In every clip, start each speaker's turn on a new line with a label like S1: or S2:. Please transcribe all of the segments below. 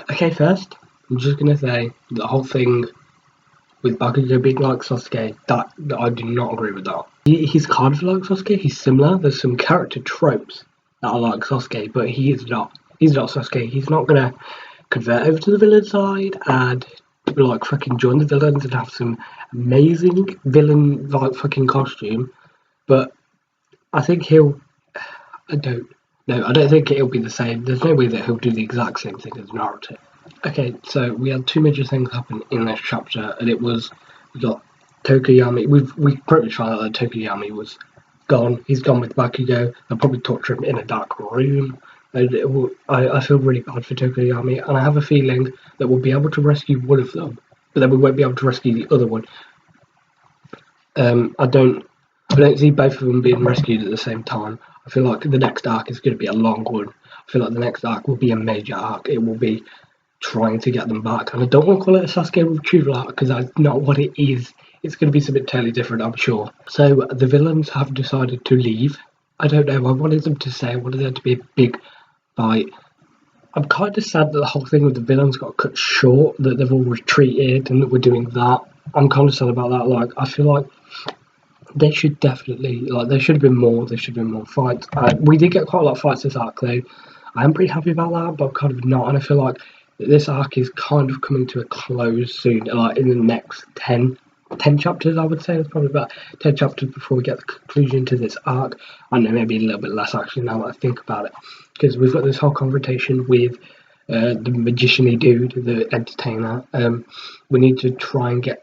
S1: Okay, first, I'm just gonna say the whole thing with Bakugou being like Sasuke, that I do not agree with that. He's kind of like Sasuke, he's similar. There's some character tropes that are like Sasuke, but he is not. He's not Sasuke. He's not gonna convert over to the villain side and like fucking join the villains and have some amazing villain like fucking costume. But I think he'll. I don't. No, I don't think it'll be the same. There's no way that he'll do the exact same thing as Naruto. Okay, so we had two major things happen in this chapter, and it was we got Tokoyami. We pretty much found out that Tokoyami was gone. He's gone with Bakugou. They'll probably torture him in a dark room. And I feel really bad for Tokoyami, and I have a feeling that we'll be able to rescue one of them, but then we won't be able to rescue the other one. I don't see both of them being rescued at the same time. I feel like the next arc is going to be a long one. I feel like the next arc will be a major arc. It will be trying to get them back, and I don't want to call it a Sasuke retrieval arc because that's not what it is. It's going to be something totally different, I'm sure. So the villains have decided to leave. I don't know. I wanted them to say. I wanted there to be a big fight. I'm kind of sad that the whole thing with the villains got cut short. That they've all retreated and that we're doing that. I'm kind of sad about that. Like I feel like they should definitely there should have been more. There should have been more fights. We did get quite a lot of fights this arc though. I am pretty happy about that, but I'm kind of not. And I feel like this arc is kind of coming to a close soon, like in the next 10 chapters, I would say. There's probably about 10 chapters before we get the conclusion to this arc. I know, maybe a little bit less actually now that I think about it, because we've got this whole confrontation with the magician-y dude, the entertainer. We need to try and get...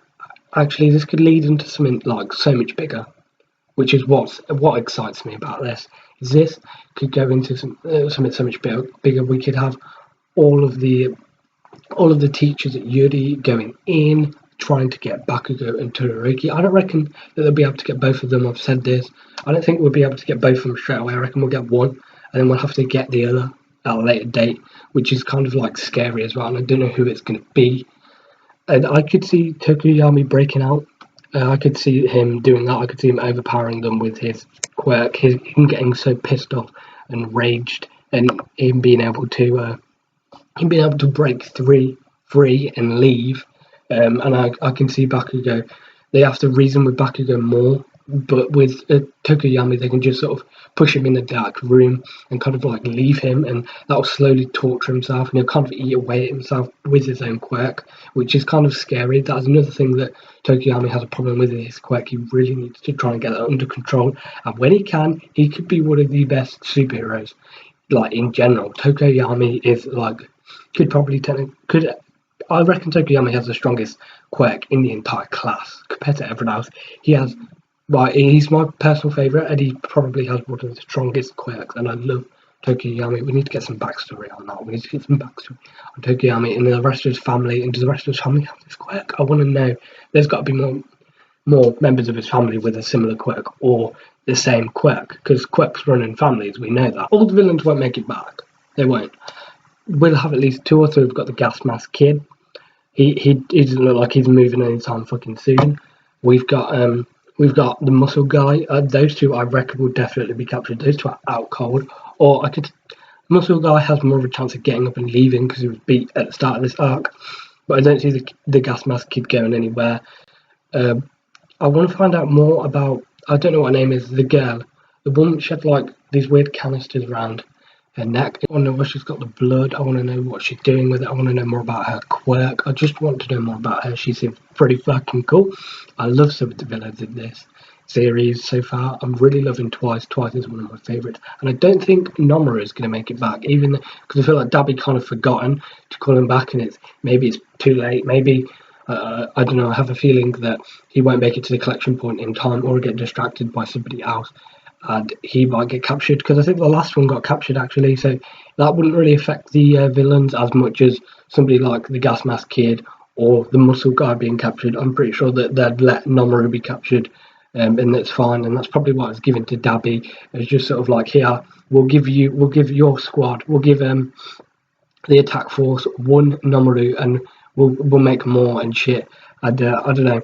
S1: Actually, this could lead into something like so much bigger, which is what excites me about this. Is this could go into something so much bigger. We could have all of the teachers at Yuri going in, trying to get Bakugou and Todoroki. I don't reckon that they'll be able to get both of them. I've said this. I don't think we'll be able to get both of them straight away. I reckon we'll get one, and then we'll have to get the other at a later date, which is kind of like scary as well. And I don't know who it's going to be. And I could see Tokoyami breaking out. I could see him doing that. I could see him overpowering them with his quirk, him getting so pissed off and raged, and him being able to break free and leave. And I can see Bakugou. They have to reason with Bakugou more, but with Tokoyami, they can just sort of push him in a dark room and kind of like leave him, and that'll slowly torture himself, and he'll kind of eat away at himself with his own quirk, which is kind of scary. That's another thing that Tokoyami has a problem with his quirk. He really needs to try and get that under control, and when he can, he could be one of the best superheroes. Like in general, Tokoyami is like I reckon Tokoyami has the strongest quirk in the entire class compared to everyone else. He's my personal favourite, and he probably has one of the strongest quirks, and I love Tokoyami. We need to get some backstory on that. We need to get some backstory on Tokoyami and the rest of his family. And does the rest of his family have this quirk? I want to know. There's got to be more members of his family with a similar quirk or the same quirk, because quirks run in families. We know that. All the villains won't make it back. They won't. We'll have at least two or three. We've got the gas mask kid. He doesn't look like he's moving anytime fucking soon. We've got the muscle guy. Those two I reckon will definitely be captured. Those two are out cold. Or muscle guy has more of a chance of getting up and leaving because he was beat at the start of this arc. But I don't see the gas mask kid going anywhere. I want to find out more about, I don't know what her name is, the girl. The woman, she had like these weird canisters around her neck. I want to know where she's got the blood. I want to know what she's doing with it. I want to know more about her quirk. I just want to know more about her. She seems pretty fucking cool. I love some of the villains in this series so far. I'm really loving Twice. Twice is one of my favourites. And I don't think Nomura is going to make it back, even because I feel like Dabi kind of forgotten to call him back, and maybe it's too late. Maybe, I don't know, I have a feeling that he won't make it to the collection point in time or get distracted by somebody else. And he might get captured, because I think the last one got captured actually, so that wouldn't really affect the villains as much as somebody like the gas mask kid or the muscle guy being captured. I'm pretty sure that they'd let Nomaru be captured, and that's fine. And that's probably what was given to Dabi. It's just sort of like, here, we'll give your squad, we'll give the attack force one Nomaru, and we'll make more and shit. And I don't know,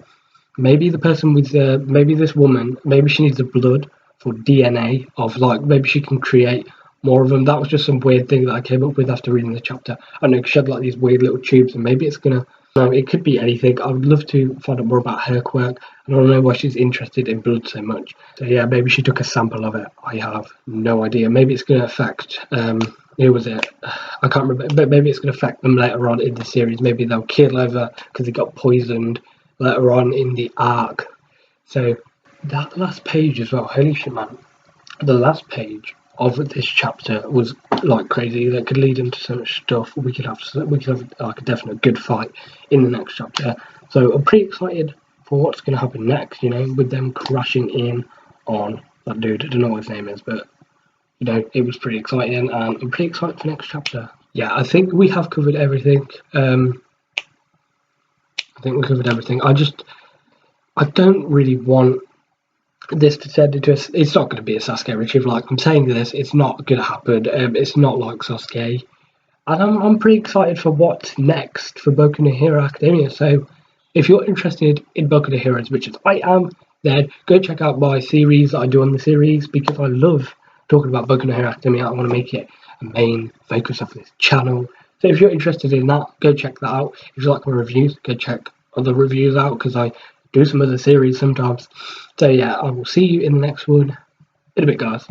S1: maybe the person with maybe this woman, maybe she needs the blood for DNA of, like, maybe she can create more of them. That was just some weird thing that I came up with after reading the chapter. I know she had like these weird little tubes, and maybe it's gonna. No, it could be anything. I would love to find out more about her quirk. I don't know why she's interested in blood so much. So yeah, maybe she took a sample of it. I have no idea. Maybe it's going to affect. Who was it? I can't remember. But maybe it's going to affect them later on in the series. Maybe they'll kill over because they got poisoned later on in the arc. So that last page as well. Holy shit, man! The last page of this chapter was like crazy. That could lead into so much stuff. We could have like a definite good fight in the next chapter. So I'm pretty excited for what's going to happen next. You know, with them crashing in on that dude. I don't know what his name is, but you know, it was pretty exciting, and I'm pretty excited for next chapter. Yeah, I think we have covered everything. I think we covered everything. I don't really want this to turn into it's not going to be a Sasuke retrieval. Like I'm saying this, it's not going to happen. It's not like Sasuke, and I'm pretty excited for what's next for Boku no Hero Academia. So if you're interested in Boku no Heroes, which is I am, then go check out my series that I do on the series, because I love talking about Boku no Hero Academia. I want to make it a main focus of this channel. So if you're interested in that, go check that out. If you like my reviews, go check other reviews out, because I do some other series sometimes. So yeah, I will see you in the next one in a bit, guys.